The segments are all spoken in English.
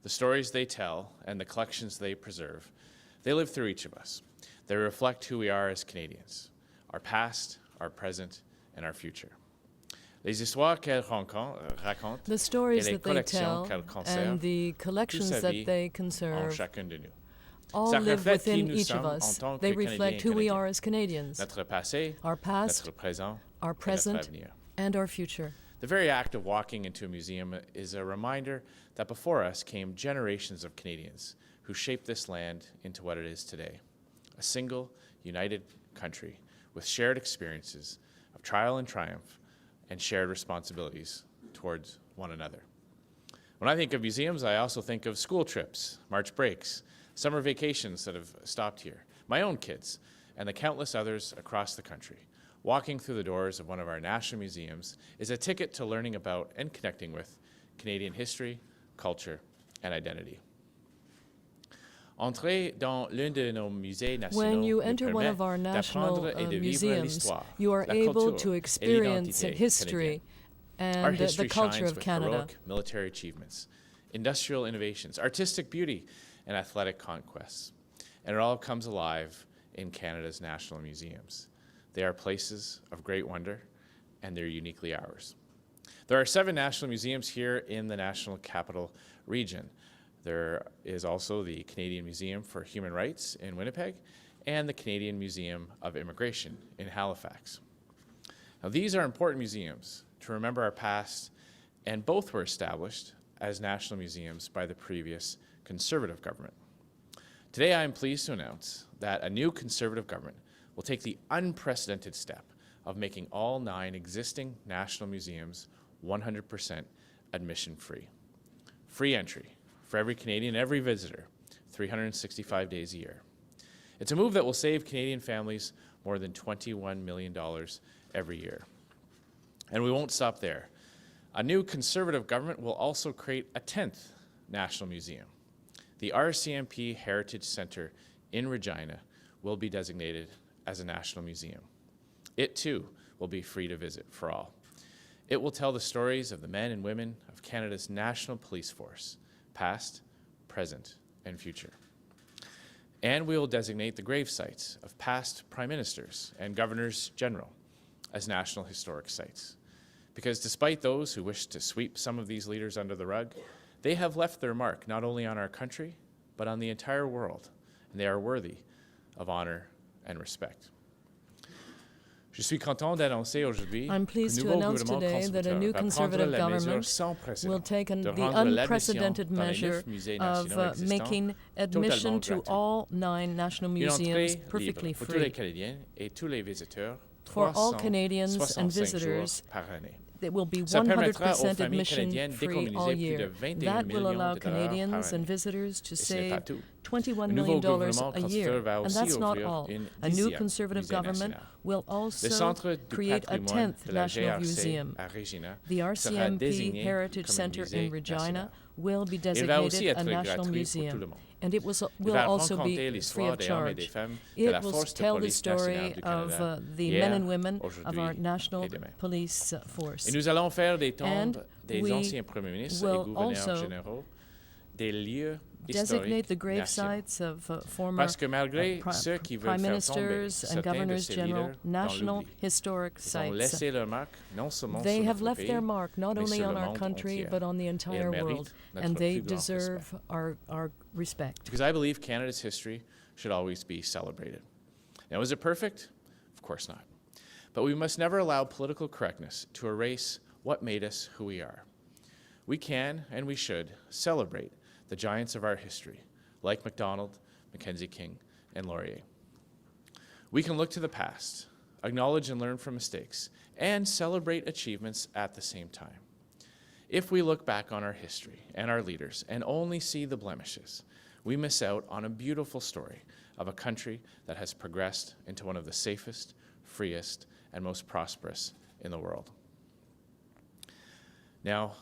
The stories they tell and the collections they preserve, they live through each of us. They reflect who we are as Canadians, our past, our present, and our future. Les histoires qu'elles racontent, the stories et les that they tell collections qu'elles conservent, and the collections toute sa that vie they en conserve chacun de nous. all Ça live reflète qui within nous each of sommes us. en tant They que reflect Canadiens who et we Canadiennes. are as Canadians, Notre passé, our past, notre présent, our et notre present, avenir. and our future. The very act of walking into a museum is a reminder that before us came generations of Canadians who shaped this land into what it is today. A single, united country with shared experiences of trial and triumph and shared responsibilities towards one another. When I think of museums, I also think of school trips, March breaks, summer vacations that have stopped here, my own kids, and the countless others across the country. Walking through the doors of one of our national museums is a ticket to learning about and connecting with Canadian history, culture, and identity. Entrer dans l'un de nos musées nationaux When you nous enter one permet of our national d'apprendre et de vivre museums, l'histoire, you are la able culture to et experience l'identité history canadienne. Our and history the culture shines of with Canada. heroic military achievements, industrial innovations, artistic beauty, and athletic conquests. And it all comes alive in Canada's national museums. They are places of great wonder, and they're uniquely ours. There are 7 national museums here in the National Capital Region. There is also the Canadian Museum for Human Rights in Winnipeg and the Canadian Museum of Immigration in Halifax. Now, these are important museums to remember our past, and both were established as national museums by the previous Conservative government. Today, I am pleased to announce that a new Conservative government will take the unprecedented step of making all 9 existing national museums 100% admission-free. Free entry for every Canadian, every visitor, 365 days a year. It's a move that will save Canadian families more than $21 million every year. And we won't stop there. A new Conservative government will also create a 10th national museum. The RCMP Heritage Centre in Regina will be designated as a national museum. It too will be free to visit for all. It will tell the stories of the men and women of Canada's national police force, past, present, and future. And we will designate the grave sites of past prime ministers and governors general as national historic sites. Because despite those who wish to sweep some of these leaders under the rug, they have left their mark not only on our country, but on the entire world, and they are worthy of honor and respect. Je suis content d'annoncer aujourd'hui I'm pleased to announce today that a new Conservative government will take the unprecedented measure of making admission to all 9 national museums perfectly free. For all Canadians and visitors, it will be 100% admission free all year. That will allow Canadians and visitors to save $21 million a year. And that's not all. A new Conservative government will also create a 10th national museum. The RCMP Heritage Centre in Regina will be designated a national museum. And it will also be free of charge. It will tell the story of the men and women of our national police force. Et nous allons faire des tombes des we anciens premiers ministres et will gouverneurs also généraux des lieux designate the historiques grave nationaux. sites of former Parce que malgré ceux qui veulent prime faire tomber ministers and certains de governors ces general, leaders dans national l'oubli, historic ils ont sites. laissé leur marque non seulement They sur have notre left pays, their mark not mais only sur on le our monde country, entier. but on the Et entire elles world. méritent notre And they plus grand deserve respect. our respect. Because I believe Canada's history should always be celebrated. Now, is it perfect? Of course not. But we must never allow political correctness to erase what made us who we are. We can, and we should, celebrate the giants of our history, like Macdonald, Mackenzie King, and Laurier. We can look to the past, acknowledge and learn from mistakes, and celebrate achievements at the same time. If we look back on our history and our leaders and only see the blemishes, we miss out on a beautiful story of a country that has progressed into one of the safest, freest, and most prosperous in the world. Now,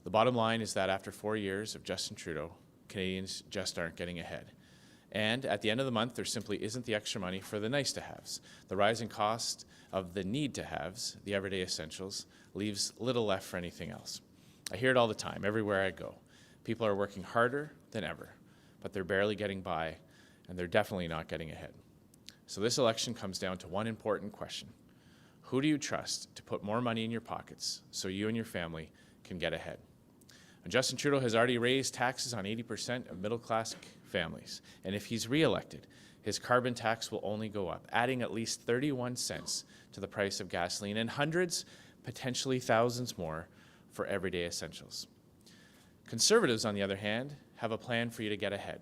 the bottom line is that after 4 years of Justin Trudeau, Canadians just aren't getting ahead. And at the end of the month, there simply isn't the extra money for the nice-to-haves. The rising cost of the need-to-haves, the everyday essentials, leaves little left for anything else. I hear it all the time, everywhere I go. People are working harder than ever, but they're barely getting by, and they're definitely not getting ahead. So this election comes down to one important question. Who do you trust to put more money in your pockets so you and your family can get ahead? And Justin Trudeau has already raised taxes on 80% of middle-class families, and if he's re-elected, his carbon tax will only go up, adding at least 31 cents to the price of gasoline and hundreds, potentially thousands more for everyday essentials. Conservatives, on the other hand, have a plan for you to get ahead.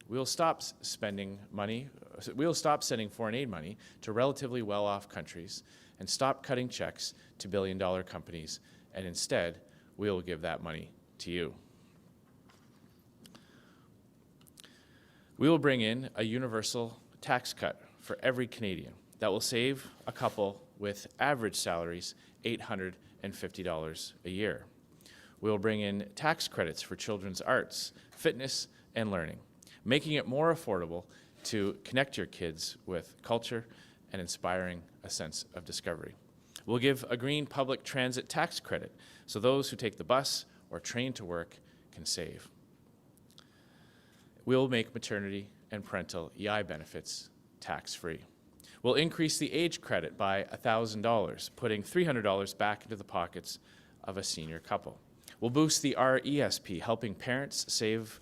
We'll stop sending foreign aid money to relatively well-off countries and stop cutting checks to billion-dollar companies, and instead, we'll give that money to you. We will bring in a universal tax cut for every Canadian that will save a couple with average salaries $850 a year. We will bring in tax credits for children's arts, fitness, and learning, making it more affordable to connect your kids with culture and inspiring a sense of discovery. We'll give a green public transit tax credit so those who take the bus or train to work can save. We'll make maternity and parental EI benefits tax-free. We'll increase the age credit by $1,000, putting $300 back into the pockets of a senior couple. We'll boost the RESP, helping parents save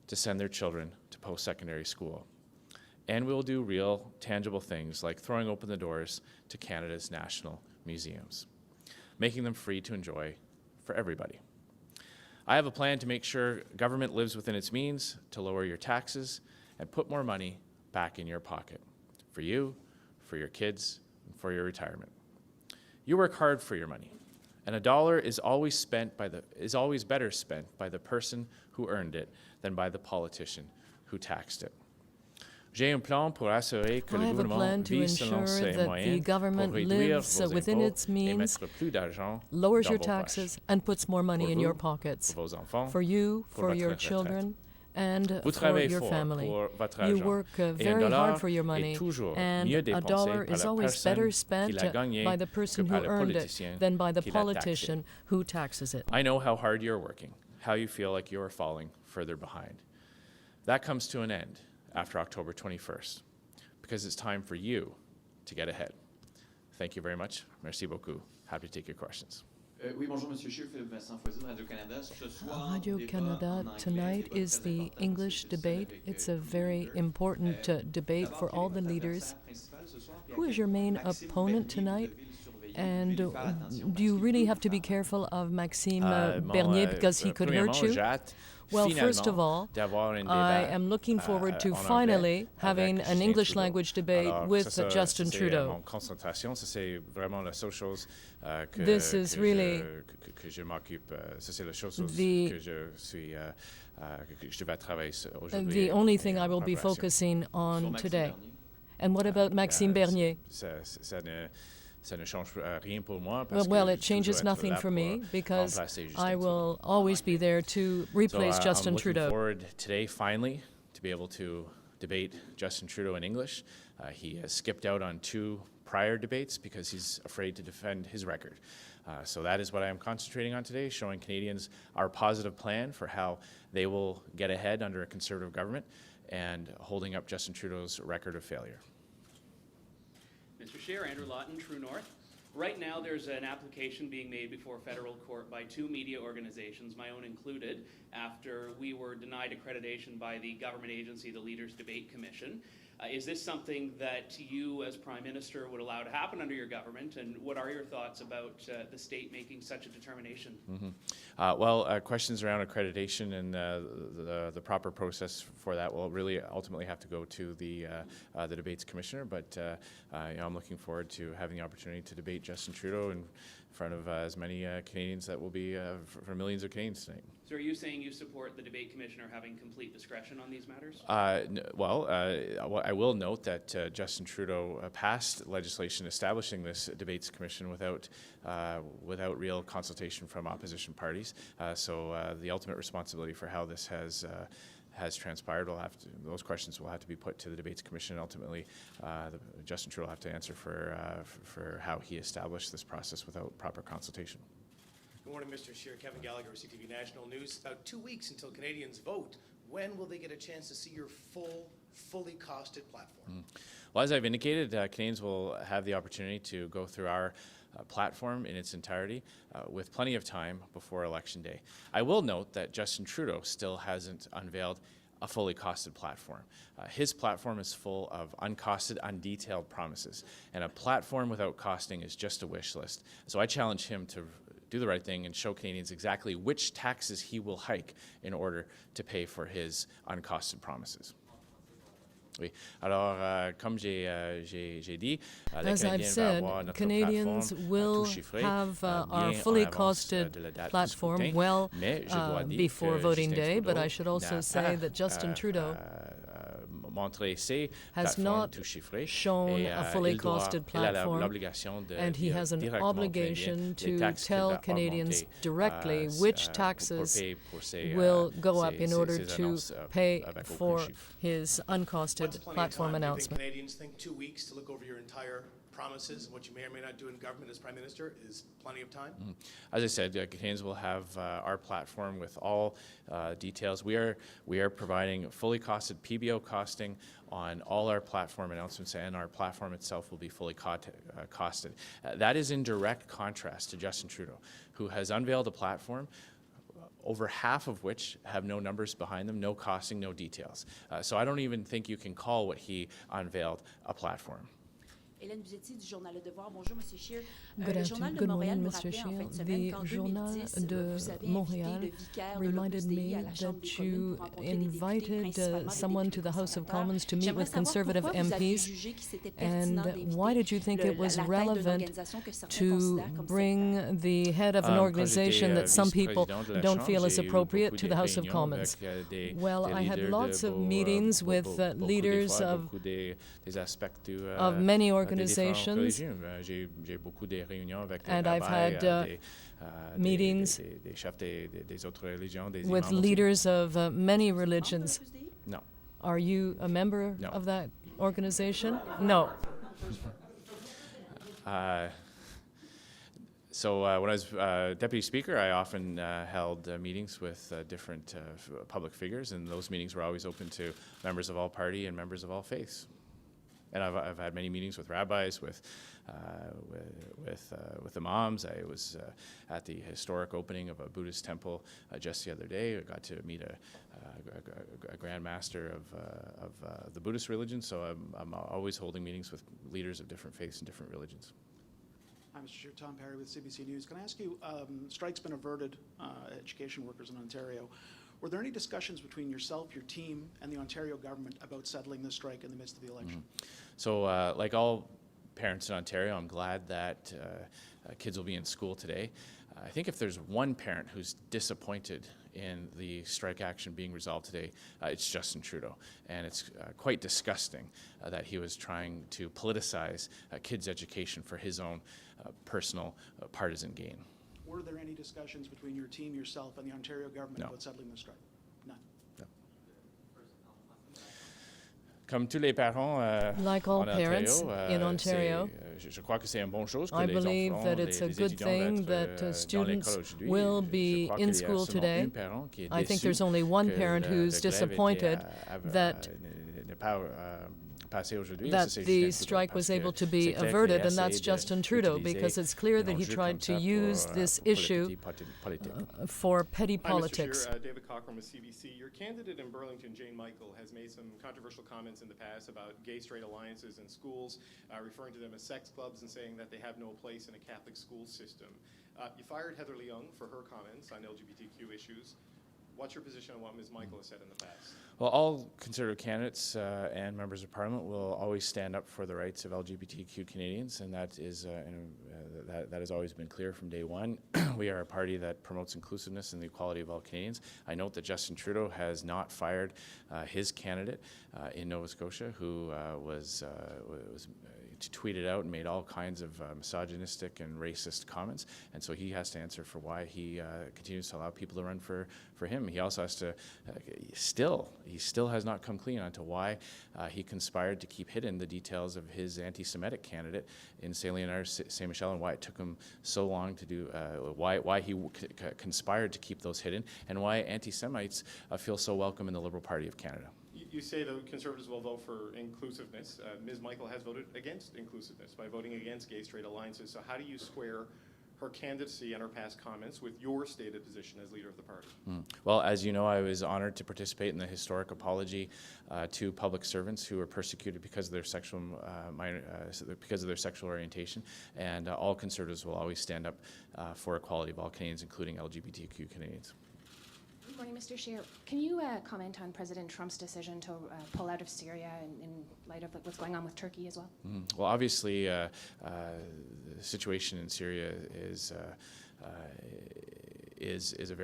to send their children to post-secondary school. And we'll do real, tangible things like throwing open the doors to Canada's national museums, making them free to enjoy for everybody. I have a plan to make sure government lives within its means, to lower your taxes, and put more money back in your pocket, for you, for your kids, and for your retirement. You work hard for your money, and a dollar is always better spent by the person who earned it than by the politician who taxed it. I have a plan to ensure that the government lives within its means, lowers your taxes, and puts more money in your pockets, for you, for your children, and for your family. You work very hard for your money, and a dollar is always better spent by the person who earned it than by the politician who taxes it. I know how hard you're working, how you feel like you're falling further behind. That comes to an end after October 21st, because it's time for you to get ahead. Thank you very much. Merci beaucoup. Happy to take your questions. Oui, bonjour, Monsieur Scheer, Philippe Vincent Foisy, Radio-Canada. Radio-Canada, tonight is the English debate. It's a very important debate for all the leaders. Who is your main opponent tonight? And do you really have to be careful of Maxime Bernier because he could hurt you? Well, first of all, I am looking forward to finally having an English language debate with Justin Trudeau. This is really the only thing I will be focusing on today. And what about Maxime Bernier? Well, it changes nothing for me because I will always be there to replace Justin Trudeau. I'm looking forward today, finally, to be able to debate Justin Trudeau in English. He has skipped out on 2 prior debates because he's afraid to defend his record. So that is what I am concentrating on today, showing Canadians our positive plan for how they will get ahead under a Conservative government and holding up Justin Trudeau's record of failure. Mr. Scheer, Andrew Lawton, True North. Right now, there's an application being made before federal court by 2 media organizations, my own included, after we were denied accreditation by the government agency, the Leaders Debate Commission. Is this something that you, as Prime Minister, would allow to happen under your government? And what are your thoughts about the state making such a determination? Questions around accreditation and the proper process for that will really ultimately have to go to the Debates Commissioner. But I'm looking forward to having the opportunity to debate Justin Trudeau in front of as many Canadians that will be for millions of Canadians tonight. So are you saying you support the Debate Commissioner having complete discretion on these matters? I will note that Justin Trudeau passed legislation establishing this Debates Commission without real consultation from opposition parties. So the ultimate responsibility for how this has transpired those questions will have to be put to the Debates Commission. Ultimately, Justin Trudeau will have to answer for how he established this process without proper consultation. Good morning, Mr. Scheer. Kevin Gallagher, CTV National News. About 2 weeks until Canadians vote. When will they get a chance to see your fully costed platform? Well, as I've indicated, Canadians will have the opportunity to go through our platform in its entirety with plenty of time before Election Day. I will note that Justin Trudeau still hasn't unveiled a fully costed platform. His platform is full of uncosted, undetailed promises, and a platform without costing is just a wish list. So I challenge him to do the right thing and show Canadians exactly which taxes he will hike in order to pay for his uncosted promises. Oui. Alors, comme j'ai dit, as I've said, Canadians will have our fully costed platform well before voting day, but I should also say that Justin Trudeau has not shown a fully costed platform, and he has an obligation to tell Canadians directly which taxes will go up in order to pay for his uncosted platform announcement. Canadians think 2 weeks to look over your entire promises and what you may or may not do in government as Prime Minister is plenty of time? As I said, Canadians will have our platform with all details. We are providing fully costed PBO costing on all our platform announcements, and our platform itself will be fully costed. That is in direct contrast to Justin Trudeau, who has unveiled a platform over half of which have no numbers behind them, no costing, no details. So I don't even think you can call what he unveiled a platform. Hélène Buzetti du Journal Le Devoir. Bonjour, Monsieur Scheer. Good morning, Mr. Scheer. The Journal de Montréal reminded me that you invited someone to the House of Commons to meet with Conservative MPs, and why did you think it was relevant to bring the head of an organization that some people don't feel is appropriate to the House of Commons? Well, I had lots of meetings with leaders of many organizations, and I've had meetings with leaders of many religions. No. Are you a member of that organization? No. So when I was Deputy Speaker, I often held meetings with different public figures, and those meetings were always open to members of all party and members of all faiths. And I've had many meetings with rabbis, with imams. I was at the historic opening of a Buddhist temple just the other day. I got to meet a grand master of the Buddhist religion. So I'm always holding meetings with leaders of different faiths and different religions. Hi, Mr. Scheer. Tom Perry with CBC News. Can I ask you, strike's been averted, education workers in Ontario. Were there any discussions between yourself, your team, and the Ontario government about settling this strike in the midst of the election? So like all parents in Ontario, I'm glad that kids will be in school today. I think if there's one parent who's disappointed in the strike action being resolved today, it's Justin Trudeau. And it's quite disgusting that he was trying to politicize kids' education for his own personal partisan gain. Were there any discussions between your team, yourself, and the Ontario government about settling the strike? None. No. Comme tous les parents, like all parents in Ontario, je crois que c'est une bonne chose que I believe that it's a good thing that students will be in school today. I think there's only one parent who's disappointed that the strike was able to be averted, and that's Justin Trudeau, because it's clear that he tried to use this issue for petty politics. Mr. Scheer, David Cochran with CBC. Your candidate in Burlington, Jane Michael, has made some controversial comments in the past about gay-straight alliances in schools, referring to them as sex clubs and saying that they have no place in a Catholic school system. You fired Heather Leung for her comments on LGBTQ issues. What's your position on what Ms. Michael has said in the past? Well, all Conservative candidates and members of Parliament will always stand up for the rights of LGBTQ Canadians, and that is that has always been clear from day one. We are a party that promotes inclusiveness and the equality of all Canadians. I note that Justin Trudeau has not fired his candidate in Nova Scotia, who was tweeted out and made all kinds of misogynistic and racist comments, and so he has to answer for why he continues to allow people to run for him. He also has to he still has not come clean onto why he conspired to keep hidden the details of his anti-Semitic candidate in St. Leonard, St. Michel, and why it took him so long to do, why he conspired to keep those hidden, and why anti-Semites feel so welcome in the Liberal Party of Canada. You say the Conservatives will vote for inclusiveness. Ms. Michael has voted against inclusiveness by voting against gay-straight alliances. So how do you square her candidacy and her past comments with your stated position as leader of the party? Well, as you know, I was honored to participate in the historic apology to public servants who were persecuted because of their sexual orientation, and all Conservatives will always stand up for equality of all Canadians, including LGBTQ Canadians. Good morning, Mr. Scheer. Can you comment on President Trump's decision to pull out of Syria in light of what's going on with Turkey as well? Well, obviously, the situation in Syria is a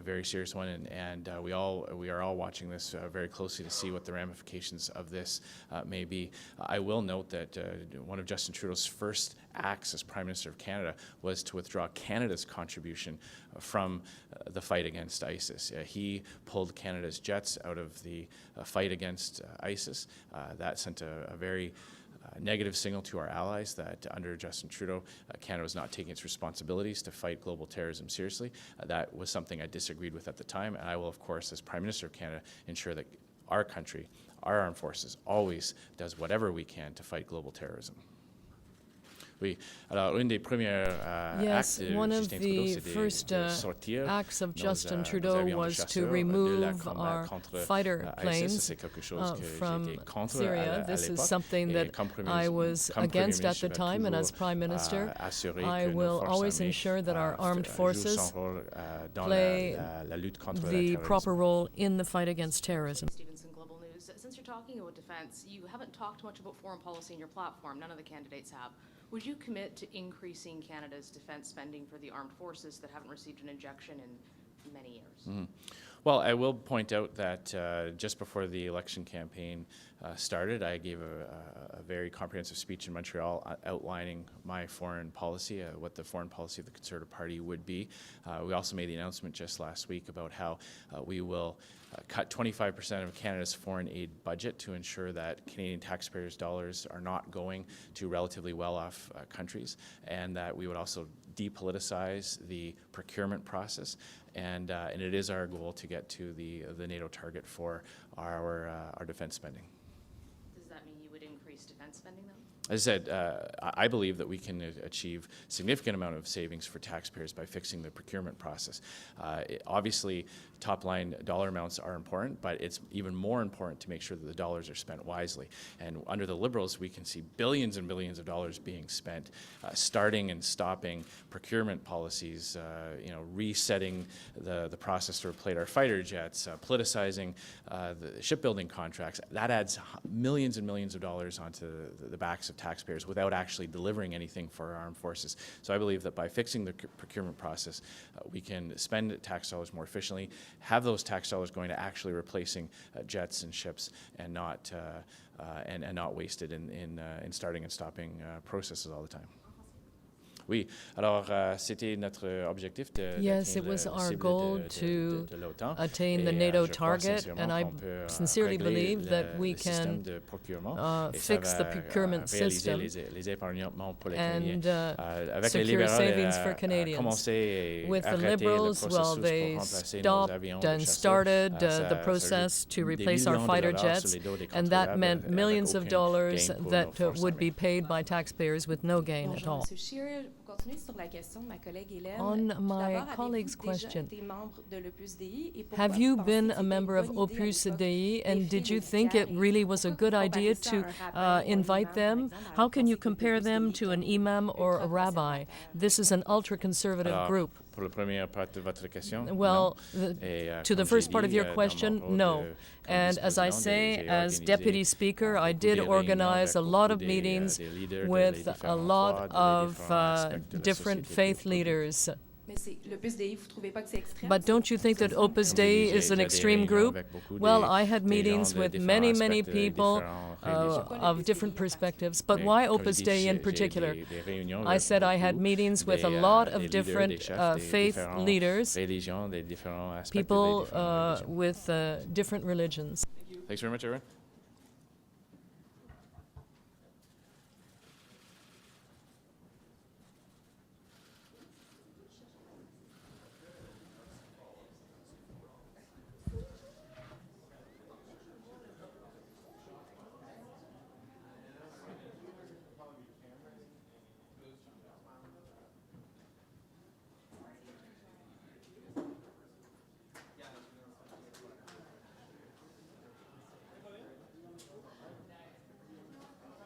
very serious one, and we are all watching this very closely to see what the ramifications of this may be. I will note that one of Justin Trudeau's first acts as Prime Minister of Canada was to withdraw Canada's contribution from the fight against ISIS. He pulled Canada's jets out of the fight against ISIS. That sent a very negative signal to our allies that under Justin Trudeau, Canada was not taking its responsibilities to fight global terrorism seriously. That was something I disagreed with at the time, and I will, of course, as Prime Minister of Canada, ensure that our country, our armed forces, always does whatever we can to fight global terrorism. Yes, one of the first acts of Justin Trudeau was to remove our fighter planes from Syria. This is something that I was against at the time, and as Prime Minister, I will always ensure that our armed forces play the proper role in the fight against terrorism. Since you're talking about defense, you haven't talked much about foreign policy in your platform. None of the candidates have. Would you commit to increasing Canada's defense spending for the armed forces that haven't received an injection in many years? Well, I will point out that just before the election campaign started, I gave a very comprehensive speech in Montreal outlining my foreign policy, what the foreign policy of the Conservative Party would be. We also made the announcement just last week about how we will cut 25% of Canada's foreign aid budget to ensure that Canadian taxpayers' dollars are not going to relatively well-off countries, and that we would also depoliticize the procurement process, and it is our goal to get to the NATO target for our defense spending. Does that mean you would increase defense spending, though? As I said, I believe that we can achieve significant amount of savings for taxpayers by fixing the procurement process. Obviously, top-line dollar amounts are important, but it's even more important to make sure that the dollars are spent wisely. And under the Liberals, we can see billions and billions of dollars being spent, starting and stopping procurement policies, resetting the process to replace our fighter jets, politicizing the shipbuilding contracts. That adds millions and millions of dollars onto the backs of taxpayers without actually delivering anything for our armed forces. So I believe that by fixing the procurement process, we can spend tax dollars more efficiently, have those tax dollars going to actually replacing jets and ships, and not wasted in starting and stopping processes all the time. Oui, alors c'était notre objectif de Yes, it was our goal to attain the NATO target, and I sincerely believe that we can fix the procurement system and secure savings for Canadians. With the Liberals, well, they stopped and started the process to replace our fighter jets, and that meant millions of dollars that would be paid by taxpayers with no gain at all. On my colleague's question, have you been a member of Opus Dei, and did you think it really was a good idea to invite them? How can you compare them to an imam or a rabbi? This is an ultra-conservative group. Well, to the first part of your question, no. And as I say, as Deputy Speaker, I did organize a lot of meetings with a lot of different faith leaders. But don't you think that Opus Dei is an extreme group? Well, I had meetings with many, many people of different perspectives, but why Opus Dei in particular? I said I had meetings with a lot of different faith leaders, people with different religions. Thanks very much, everyone.